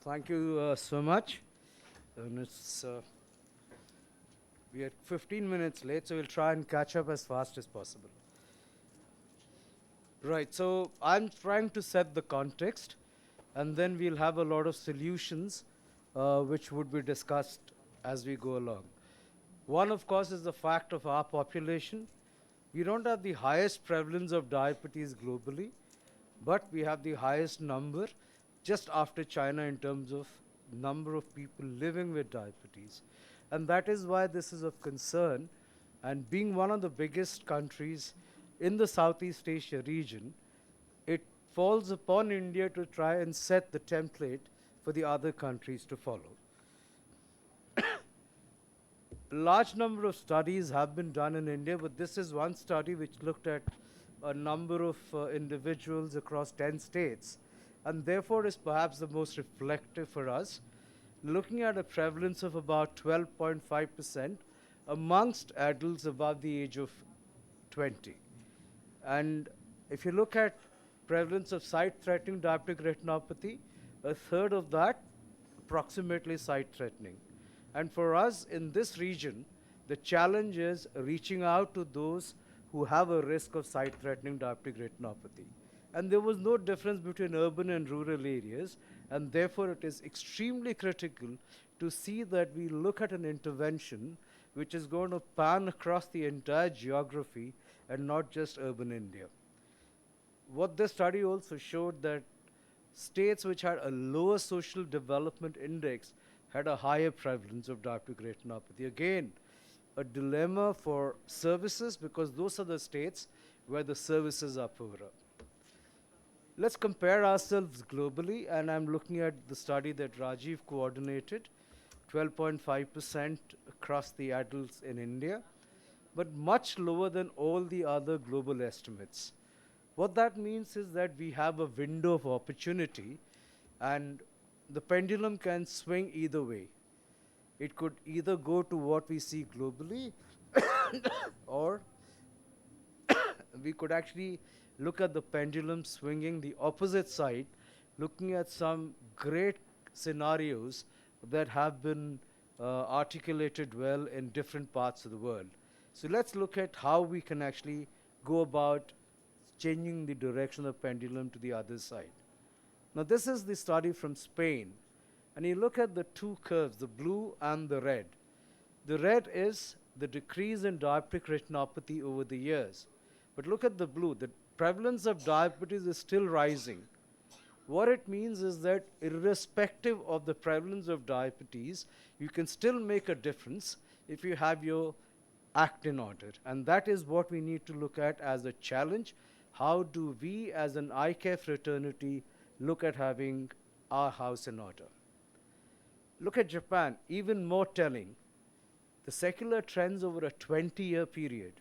Thank you so much. And we are 15 minutes late, so we'll try and catch up as fast as possible. Right, so I'm trying to set the context, and then we'll have a lot of solutions which would be discussed as we go along. One, of course, is the fact of our population. We don't have the highest prevalence of diabetes globally, but we have the highest number just after China in terms of number of people living with diabetes. And that is why this is of concern. And being one of the biggest countries in the Southeast Asia region, it falls upon India to try and set the template for the other countries to follow. A large number of studies have been done in India, but this is one study which looked at a number of individuals across 10 states, and therefore is perhaps the most reflective for us, looking at a prevalence of about 12.5% amongst adults above the age of 20. And if you look at prevalence of sight-threatening diabetic retinopathy, a third of that approximately sight-threatening. And for us in this region, the challenge is reaching out to those who have a risk of sight-threatening diabetic retinopathy. And there was no difference between urban and rural areas, and therefore it is extremely critical to see that we look at an intervention which is going to pan across the entire geography and not just urban India. What this study also showed that states which had a lower social development index had a higher prevalence of diabetic retinopathy. Again, a dilemma for services because those are the states where the services are poorer. Let's compare ourselves globally, and I'm looking at the study that Rajiv coordinated, 12.5% across the adults in India, but much lower than all the other global estimates. What that means is that we have a window of opportunity, and the pendulum can swing either way. It could either go to what we see globally, or we could actually look at the pendulum swinging the opposite side, looking at some great scenarios that have been articulated well in different parts of the world. So let's look at how we can actually go about changing the direction of the pendulum to the other side. Now this is the study from Spain, and you look at the two curves, the blue and the red. The red is the decrease in diabetic retinopathy over the years. But look at the blue, the prevalence of diabetes is still rising. What it means is that irrespective of the prevalence of diabetes, you can still make a difference if you have your act in order. And that is what we need to look at as a challenge. How do we as an eye care fraternity look at having our house in order? Look at Japan, even more telling. The secular trends over a 20-year period.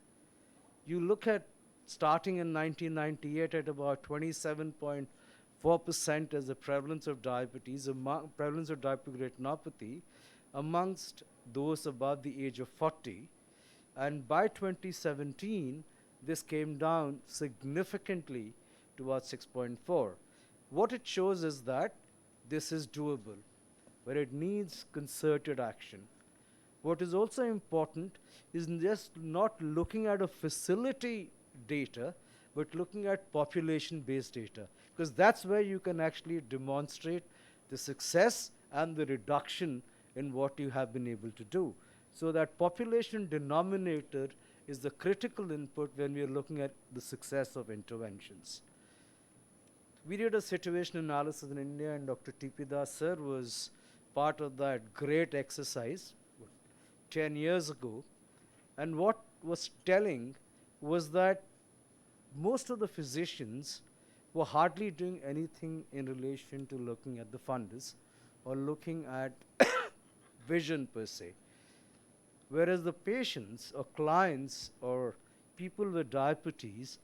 You look at starting in 1998 at about 27.4% as the prevalence of diabetes, prevalence of diabetic retinopathy amongst those above the age of 40. And by 2017, this came down significantly to about 6.4. What it shows is that this is doable, but it needs concerted action. What is also important is just not looking at a facility data, but looking at population-based data, because that's where you can actually demonstrate the success and the reduction in what you have been able to do. So that population denominator is the critical input when we are looking at the success of interventions. We did a situation analysis in India, and Dr. T.P. Das sir was part of that great exercise 10 years ago. And what was telling was that most of the physicians were hardly doing anything in relation to looking at the fundus or looking at vision per se. Whereas the patients or clients or people with diabetes,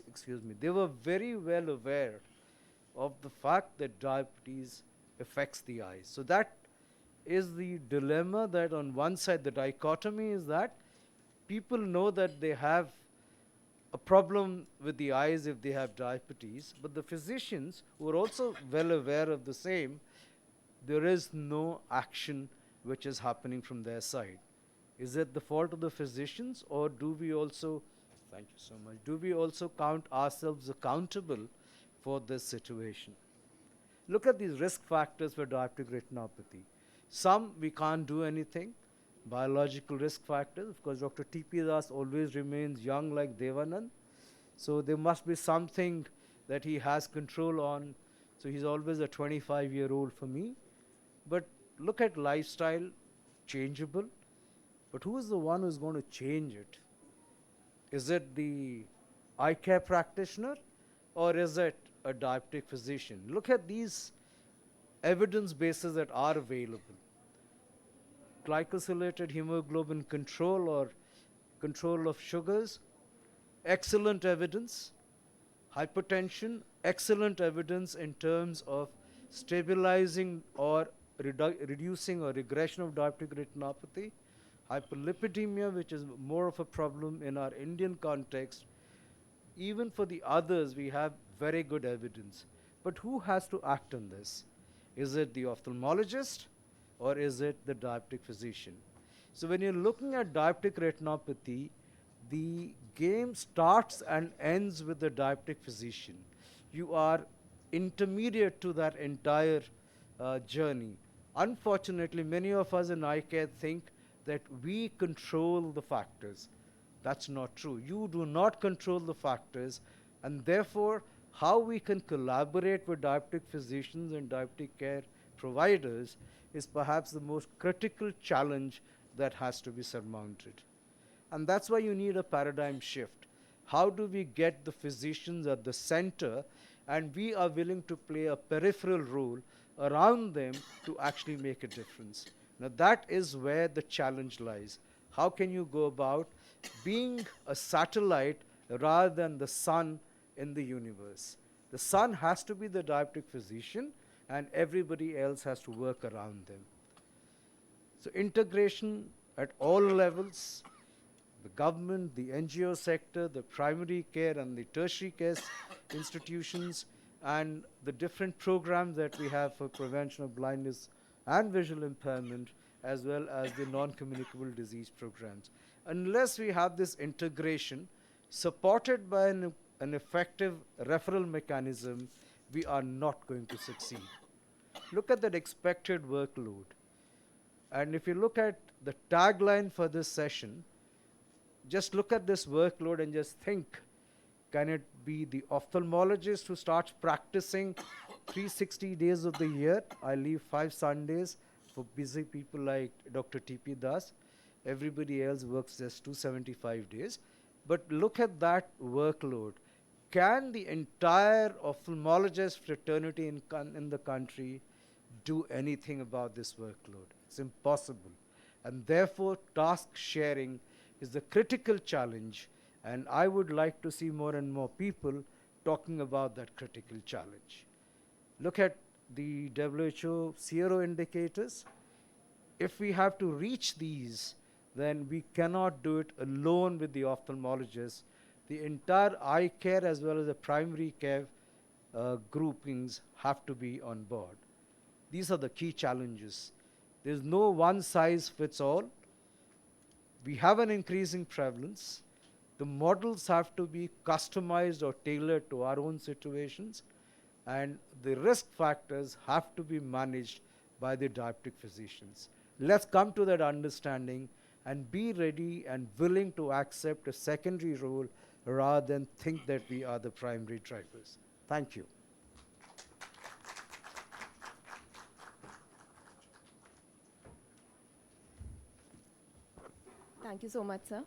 excuse me, they were very well aware of the fact that diabetes affects the eyes. So that is the dilemma, that on one side the dichotomy is that people know that they have a problem with the eyes if they have diabetes, but the physicians who are also well aware of the same, there is no action which is happening from their side. Is it the fault of the physicians, or do we also, thank you so much, do we also count ourselves accountable for this situation? Look at these risk factors for diabetic retinopathy. Some we can't do anything, biological risk factors. Of course, Dr. T.P. Das always remains young like Devanand. So there must be something that he has control on. So he's always a 25-year-old for me. But look at lifestyle, changeable. But who is the one who's going to change it? Is it the eye care practitioner, or is it a diabetic physician? Look at these evidence bases that are available. Glycosylated hemoglobin control or control of sugars, excellent evidence. Hypertension, excellent evidence in terms of stabilizing or reducing or regression of diabetic retinopathy. Hyperlipidemia, which is more of a problem in our Indian context. Even for the others, we have very good evidence. But who has to act on this? Is it the ophthalmologist, or is it the diabetic physician? So when you're looking at diabetic retinopathy, the game starts and ends with the diabetic physician. You are intermediate to that entire journey. Unfortunately, many of us in eye care think that we control the factors. That's not true. You do not control the factors, and therefore, how we can collaborate with diabetic physicians and diabetic care providers is perhaps the most critical challenge that has to be surmounted. And that's why you need a paradigm shift. How do we get the physicians at the center, and we are willing to play a peripheral role around them to actually make a difference? Now that is where the challenge lies. How can you go about being a satellite rather than the sun in the universe? The sun has to be the diabetic physician, and everybody else has to work around them. So integration at all levels, the government, the NGO sector, the primary care and the tertiary care institutions, and the different programs that we have for prevention of blindness and visual impairment, as well as the non-communicable disease programs. Unless we have this integration supported by an effective referral mechanism, we are not going to succeed. Look at that expected workload. And if you look at the tagline for this session, just look at this workload and just think, can it be the ophthalmologist who starts practicing 360 days of the year? I leave 5 Sundays for busy people like Dr. T.P. Das. Everybody else works just 275 days. But look at that workload. Can the entire ophthalmologist fraternity in the country do anything about this workload? It's impossible. And therefore, task sharing is the critical challenge, and I would like to see more and more people talking about that critical challenge. Look at the WHO CRO indicators. If we have to reach these, then we cannot do it alone with the ophthalmologist. The entire eye care as well as the primary care groupings have to be on board. These are the key challenges. There's no one size fits all. We have an increasing prevalence. The models have to be customized or tailored to our own situations, and the risk factors have to be managed by the diabetic physicians. Let's come to that understanding and be ready and willing to accept a secondary role rather than think that we are the primary drivers. Thank you. Thank you so much, sir.